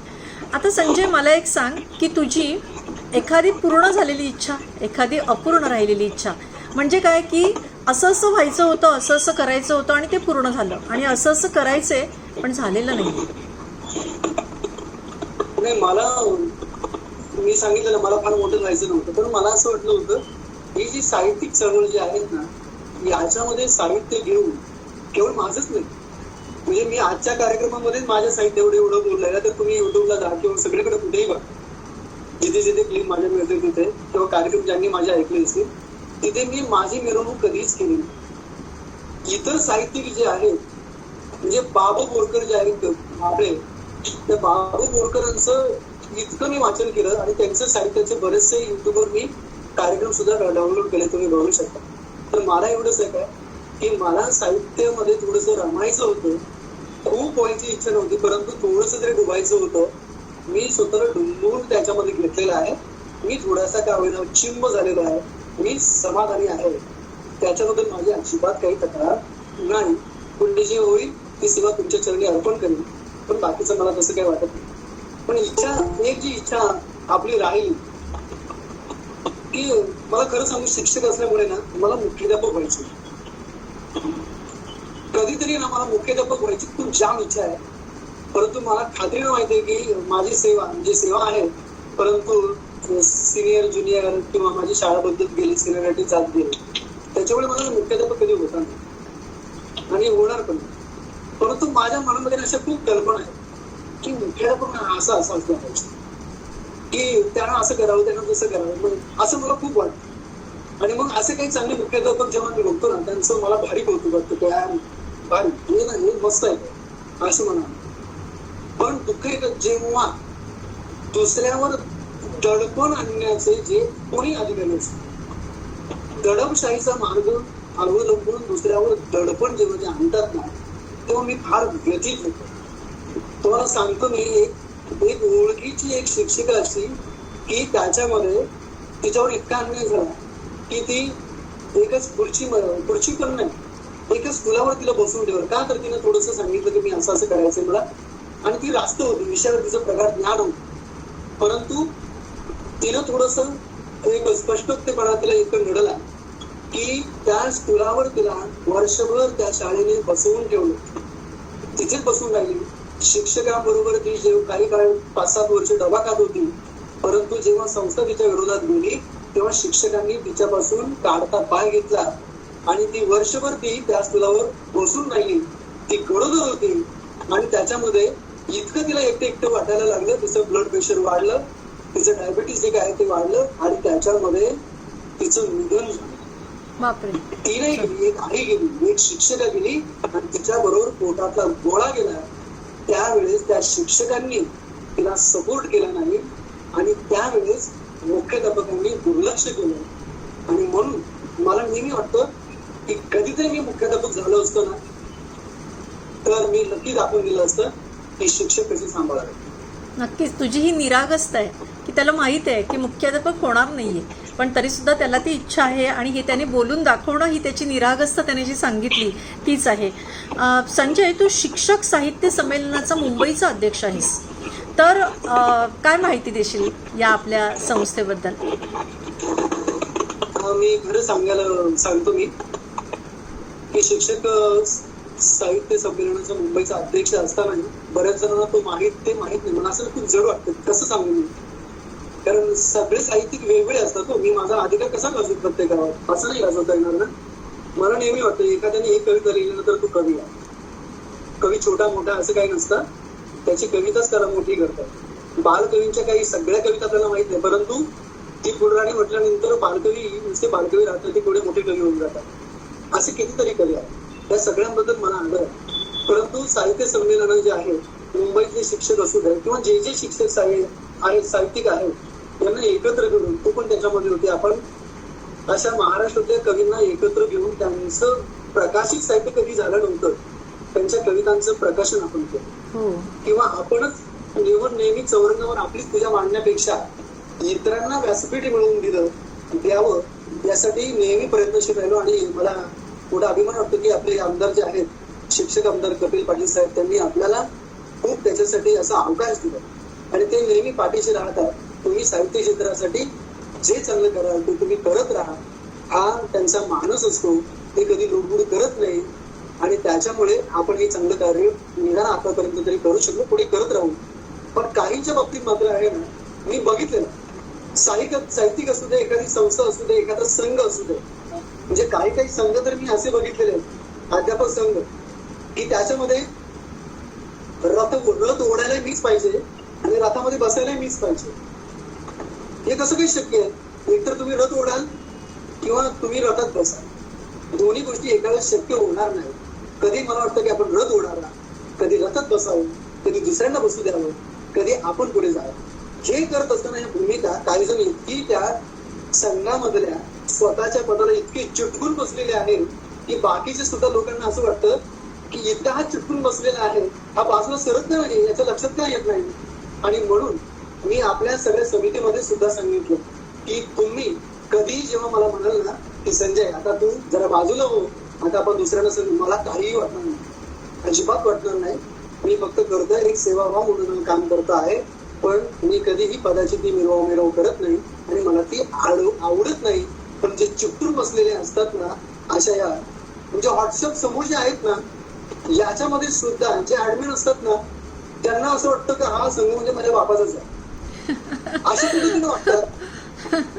आता संजय, मला एक सांग की तुझी एखादी पूर्ण झालेली इच्छा, एखादी अपूर्ण राहिलेली इच्छा, म्हणजे काय की असं असं व्हायचं होतं, असं असं करायचं होतं आणि ते पूर्ण झालं, आणि असं असं करायचंय पण झालेलं नाही. मला, मी सांगितलं ना, मला फार मोठं व्हायचं नव्हतं. पण मला असं वाटलं होतं ही जी साहित्यिक चळवळ जी आहेत ना, याच्यामध्ये साहित्य घेऊन केवळ माझंच नाही, म्हणजे मी आजच्या कार्यक्रमामध्ये माझ्या साहित्य एवढं बोललाय तर तुम्ही युट्यूबला जा किंवा सगळीकडे कुठेही बघा, जिथे जिथे क्लिप माझ्या मिळते तिथे, किंवा कार्यक्रम ज्यांनी माझे ऐकले असतील तिथे मी माझी मिरवणूक कधीच केली नाही. इतर साहित्यिक जे आहेत, म्हणजे बाबू बोरकर जे आहेत आपले, त्या बाबू बोरकरांचं इतकं मी वाचन केलं आणि त्यांचं साहित्याचे बरेचसे युट्यूबवर मी कार्यक्रम सुद्धा डाउनलोड केले, तुम्ही बघू शकता. तर मला एवढंच आहे काय की मला साहित्यामध्ये थोडंसं रमायचं होतं. खूप व्हायची इच्छा नव्हती, परंतु थोडंसं तरी डुबायचं होतं. मी स्वतःला डुंबून त्याच्यामध्ये घेतलेलं आहे मी थोडासा का होईना चिंब झालेलो आहे, मी समाधानी आहे, त्याच्याबद्दल माझी अजिबात काही तक्रार नाही. पुण्य जे होईल ती सेवा तुमच्या चरणी अर्पण करेल, पण बाकीचं मला तसं काही वाटत नाही. पण एक जी इच्छा आपली राहिली की मला खरं सांगू, शिक्षक असल्यामुळे ना मला मुख्याध्यापक व्हायचे. कधीतरी ना मला मुख्याध्यापक व्हायची खूप जाम इच्छा आहे. परंतु मला खात्रीनं माहिती आहे की माझी सेवा आहे, परंतु सिनियर ज्युनियर किंवा माझी शाळा बदलत गेली, सिनियरिटी जात गेली, त्याच्यामुळे मला मुख्याध्यापक कधी होता नाही आणि होणार पण नाही. परंतु माझ्या मनामध्ये अशा खूप कल्पना आहेत की मुख्याध्यापक असं असलं पाहिजे, की त्यांना असं करावं, त्यांना तसं करावं, मग असं मला खूप वाटतं. आणि मग असे काही चांगले मुख्याध्यापक जेव्हा मी बघतो ना, त्यांचं मला भारी कौतुक वाटतं की भारी, हे ना हे मस्त आहे असं म्हणा. पण दुःख आहे जेव्हा दुसऱ्यावर दडपण आणण्याचे जे कोणी अधिकारी असतात, दडपशाहीचा मार्ग अवलंबून दुसऱ्यावर दडपण जेव्हा ते आणतात ना, तेव्हा मी फार व्यथित होतो. तुम्हाला सांगतो मी, एक ओळखीची एक शिक्षिका असती की त्याच्यामध्ये तिच्यावर इतका अन्याय झाला की ती एकच खुर्ची पण नाही, एकच स्टुलावर तिला बसवून ठेवलं. का तर तिने थोडस सांगितलं की मी असं असं करायचंय मला, आणि ती रास्त होती, विषयावर तिचं प्रकार ज्ञान होतं, परंतु तिनं थोडस एक स्पष्टोक्तेपणा तिला इतकं घडला की त्या स्टुलावर तिला वर्षभर त्या शाळेने बसवून ठेवलं, तिथेच बसून राहिली. शिक्षकांबरोबर ती जेव्हा काही काळ 5-7 वर्ष डबा खात होती, परंतु जेव्हा संस्था तिच्या विरोधात गेली तेव्हा शिक्षकांनी तिच्यापासून काढता पाय घेतला आणि ती वर्षभर ती त्या स्टुलावर बसून राहिली. ती गरोदर होती आणि त्याच्यामध्ये इतकं तिला एकटं वाटायला लागलं, तिचं ब्लड प्रेशर वाढलं, तिचं डायबिटीस जे काय ते वाढलं आणि त्याच्यामध्ये तिचं निधन झालं. बापरे. ती नाही गेली, एक आई गेली, एक शिक्षिका गेली आणि तिच्या बरोबर पोटातला गोळा गेला. त्यावेळेस त्या शिक्षकांनी तिला सपोर्ट केला नाही आणि त्यावेळेस मुख्याध्यापकांनी दुर्लक्ष केलं. आणि म्हणून मला नेहमी वाटतं की कधीतरी मी मुख्याध्यापक झालो असतो ना, तर मी नक्की दाखवून दिलं असतं की शिक्षक कसे सांभाळावे. नक्कीच तुझी ही निरागसता आहे की त्याला माहीत आहे की मुख्याध्यापक होणार नाहीये, पण तरीसुद्धा त्याला ती इच्छा आहे आणि हे त्याने बोलून दाखवणं ही त्याची निरागसता त्याने जी सांगितली तीच आहे. संजय, तू शिक्षक साहित्य संमेलनाचा मुंबईचा अध्यक्ष आहेस, तर काय माहिती देशील या आपल्या संस्थेबद्दल? मी खरं सांगतो मी की शिक्षक साहित्य संमेलनाचा मुंबईचा अध्यक्ष असताना बऱ्याच जणांना तो माहित नाही. मला असं खूप जड वाटतं, कसं सांगू मी, कारण सगळे साहित्यिक वेगवेगळे असतात. मी माझा अधिकार कसा गाजवतो प्रत्येक गावात, असं नाही गाजवता येणार ना. मला नेहमी वाटतं एखाद्याने एक कविता लिहिली तर तो कवी आहे. कवी छोटा मोठा असं काही नसतं, त्याची कविताच त्याला मोठी करतात. बालकवींच्या काही सगळ्या कविता आपल्याला माहित नाही, परंतु ती पुढराणी म्हटल्यानंतर बालकवी नुसते बालकवी राहतात, ते पुढे मोठे कवी होऊन जातात. असे कितीतरी कवी आहेत, त्या सगळ्यांबद्दल मला आदर आहे. परंतु साहित्य संमेलन जे आहे, मुंबईतले शिक्षक असू दे किंवा जे शिक्षक आहेत, साहित्यिक आहेत, त्यांना एकत्र करून, तो पण त्याच्यामध्ये होते, आपण अशा महाराष्ट्रातल्या कवींना एकत्र घेऊन त्यांचं प्रकाशित साहित्य कधी झालं नव्हतं, त्यांच्या कवितांचं प्रकाशन आपण केलं. किंवा आपणच नेहमी चौरंगावर आपलीच पूजा मांडण्यापेक्षा इतरांना व्यासपीठ मिळवून द्यावं यासाठी नेहमी प्रयत्नशील राहिलो. आणि मला मोठा अभिमान वाटतो की आपले आमदार जे आहेत, शिक्षक आमदार कपिल पाटील साहेब, त्यांनी आपल्याला खूप त्याच्यासाठी असा अवकाश दिला आणि ते नेहमी पाठीशी राहतात. तुम्ही साहित्य क्षेत्रासाठी जे चांगलं कराल ते तुम्ही करत राहा, हा त्यांचा मानस असतो. ते कधी लुडबुड करत नाही आणि त्याच्यामुळे आपण हे चांगलं कार्य निदान आतापर्यंत तरी करू शकलो, पुढे करत राहू. पण काहींच्या बाबतीत मात्र आहे ना, मी बघितलं, साहित्यिक असू दे, एखादी संस्था असू दे, एखादा संघ असू दे, म्हणजे काही संघ तर मी असे बघितलेले आहेत, अध्यापक संघ, की त्याच्यामध्ये रथ ओढायला मीच पाहिजे आणि रथामध्ये बसायला मीच पाहिजे. हे कसं काही शक्य आहे? एकतर तुम्ही रथ ओढाल किंवा तुम्ही रथात बसाल, दोन्ही गोष्टी एका वेळेस शक्य होणार नाही. कधी मला वाटतं की आपण रथ ओढावा, कधी रथात बसावं, कधी दुसऱ्यांना बसू द्यावं, कधी आपण पुढे जावं. हे करत असताना या भूमिका काही जण इतकी त्या संघामधल्या स्वतःच्या पदाला इतके चिटकून बसलेले आहेत की बाकीचे सुद्धा लोकांना असं वाटतं की इतका हा चिटकून बसलेला आहे, हा बाजूला सरत नाही, याच्या लक्षात काय येत नाही. आणि म्हणून मी आपल्या सगळ्या समितीमध्ये सुद्धा सांगितलं की तुम्ही कधी जेव्हा मला म्हणाल ना की संजय आता तू जरा बाजूला हो, आता आपण दुसऱ्यांना सांगू, मला काहीही वाटणार नाही, अजिबात वाटणार नाही. मी फक्त करतोय एक सेवाभाव म्हणून काम करतो आहे, पण मी कधीही पदाची ती मिरव करत नाही आणि मला ती आवडत नाही. पण जे चुकून बसलेले असतात ना अशा या म्हणजे व्हॉट्सअप समोर जे आहेत ना याच्यामध्ये सुद्धा जे ऍडमिन असतात ना त्यांना असं वाटतं की हा संघ म्हणजे माझ्या बापाचाच आहे अशा पद्धतीने वाटतात.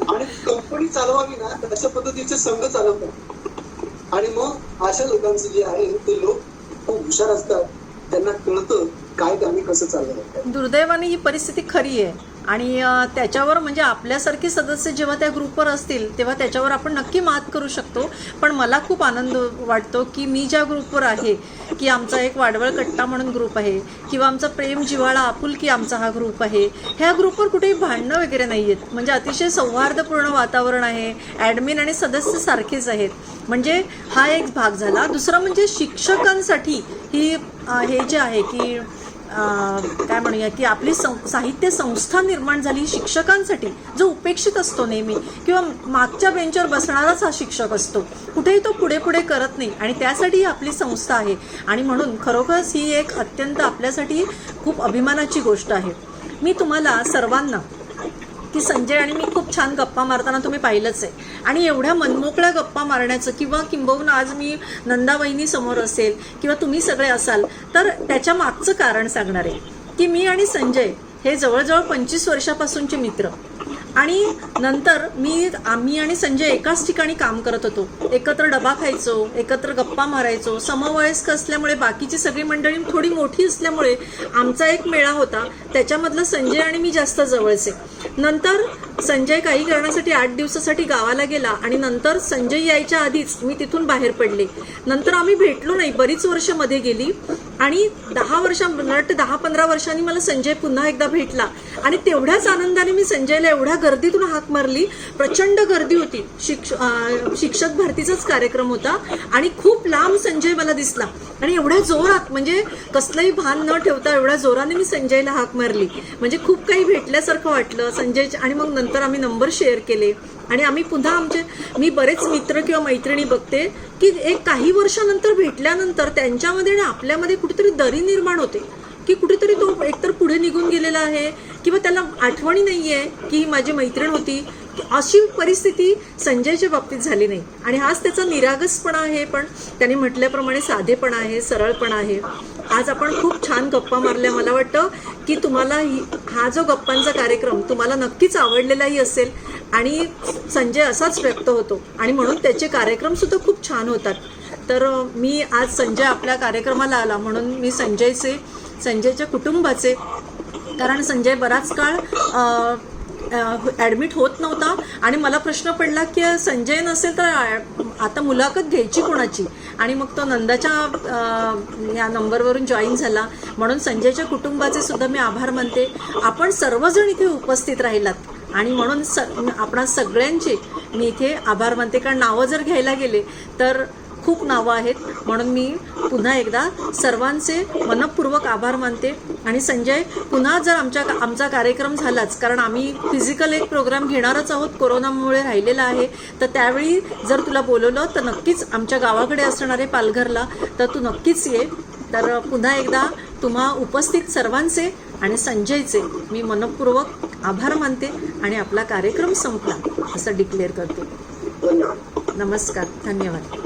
आणि कंपनी चालवावी ना तर अशा पद्धतीचे संघ चालवतात. आणि मग अशा लोकांचे जे आहे ते लोक खूप हुशार असतात, त्यांना कळतं काय आणि कसं चाललं. दुर्दैवाने ही परिस्थिती खरी आहे आणि त्याच्यावर म्हणजे आपल्यासारखे सदस्य जेव्हा त्या ग्रुपवर असतील तेव्हा त्याच्यावर आपण नक्की मात करू शकतो. पण मला खूप आनंद वाटतो की मी ज्या ग्रुपवर आहे, की आमचा एक वाडवळ कट्टा म्हणून ग्रुप आहे किंवा आमचा प्रेम जिव्हाळा आपुलकी आमचा हा ग्रुप आहे, ह्या ग्रुपवर कुठेही भांडणं वगैरे नाही आहेत. म्हणजे अतिशय सौहार्दपूर्ण वातावरण आहे, ॲडमिन आणि सदस्य सारखेच आहेत. म्हणजे हा एक भाग झाला. दुसरं म्हणजे शिक्षकांसाठी ही हे जे आहे की काय म्हणूया की आपली साहित्य संस्था निर्माण झाली शिक्षकांसाठी, जो उपेक्षित असतो नेहमी किंवा मागच्या बेंचवर बसणाराच हा शिक्षक असतो, कुठेही तो पुढे पुढे करत नाही आणि त्यासाठी ही आपली संस्था आहे. आणि म्हणून खरोखरच ही एक अत्यंत आपल्यासाठी खूप अभिमानाची गोष्ट आहे. मी तुम्हाला सर्वांना की संजय आणि मी खूप छान गप्पा मारताना तुम्ही पाहिलंच आहे आणि एवढ्या मनमोकळ्या गप्पा मारण्याचं किंवा किंबहुना आज मी नंदावहिनी समोर असेल किंवा तुम्ही सगळे असाल तर त्याच्या मागचं कारण सांगणार आहे की मी आणि संजय हे जवळजवळ 25 वर्षापासूनचे मित्र आणि नंतर आम्ही आणि संजय एकाच ठिकाणी काम करत होतो, एकत्र डबा खायचो, एकत्र गप्पा मारायचो. समवयस्क असल्यामुळे बाकीची सगळी मंडळी थोडी मोठी असल्यामुळे आमचा एक मेळा होता, त्याच्यामधलं संजय आणि मी जास्त जवळचे. नंतर संजय काही करण्यासाठी 8 दिवसासाठी गावाला गेला आणि नंतर संजय यायच्या आधीच मी तिथून बाहेर पडले. नंतर आम्ही भेटलो नाही, बरीच वर्ष मध्ये गेली आणि 10-15 वर्षांनी मला संजय पुन्हा एकदा भेटला आणि तेवढ्याच आनंदाने मी संजयला एवढ्या गर्दीतून हाक मारली. प्रचंड गर्दी होती, शिक्षक भरतीचाच कार्यक्रम होता आणि खूप लांब संजय मला दिसला आणि एवढ्या जोरात म्हणजे कसलंही भान न ठेवता एवढ्या जोराने मी संजयला हाक मारली. म्हणजे खूप काही भेटल्यासारखं वाटलं संजयचे. आणि मग नंतर आम्ही नंबर शेअर केले आणि आम्ही पुन्हा मी बरेच मित्र किंवा मैत्रिणी बघते की एक काही वर्षानंतर भेटल्यानंतर त्यांच्यामध्ये आणि आपल्यामध्ये कुठेतरी दरी निर्माण होते की कुठेतरी तो एकतर पुढे निघून गेलेला आहे किंवा त्याला आठवणी नाही आहे की ही माझी मैत्रीण होती. अशी परिस्थिती संजयच्या बाबतीत झाली नाही आणि हाच त्याचा निरागसपणा आहे, पण त्यांनी म्हटल्याप्रमाणे साधेपणा आहे, सरळपणा आहे. आज आपण खूप छान गप्पा मारल्या. मला वाटतं की तुम्हाला हा जो गप्पांचा कार्यक्रम तुम्हाला नक्कीच आवडलेलाही असेल आणि संजय असाच व्यक्त होतो आणि म्हणून त्याचे कार्यक्रम सुद्धा खूप छान होतात. तर मी आज संजय आपल्या कार्यक्रमाला आला म्हणून मी संजयच्या कुटुंबाचे, कारण संजय बराच काळ ॲडमिट होत नव्हता आणि मला प्रश्न पडला की संजय नसेल तर आता मुलाखत घ्यायची कोणाची, आणि मग तो नंदाच्या या नंबरवरून जॉईन झाला. म्हणून संजयच्या कुटुंबाचे सुद्धा मी आभार मानते. आपण सर्वजण इथे उपस्थित राहिलात आणि म्हणून आपणा सगळ्यांचे मी इथे आभार मानते, कारण नावं जर घ्यायला गेले तर खूप नावं आहेत. म्हणून मी पुन्हा एकदा सर्वांचे मनपूर्वक आभार मानते. आणि संजय पुन्हा जर आमचा कार्यक्रम झालाच, कारण आम्ही फिजिकल एक प्रोग्राम घेणारच आहोत, कोरोनामुळे राहिलेला आहे, तर त्यावेळी जर तुला बोलवलं तर नक्कीच आमच्या गावाकडे असणारे पालघरला तर तू नक्कीच ये. तर पुन्हा एकदा तुम्हा उपस्थित सर्वांचे आणि संजयचे मी मनपूर्वक आभार मानते आणि आपला कार्यक्रम संपला असं डिक्लेअर करते. नमस्कार, धन्यवाद.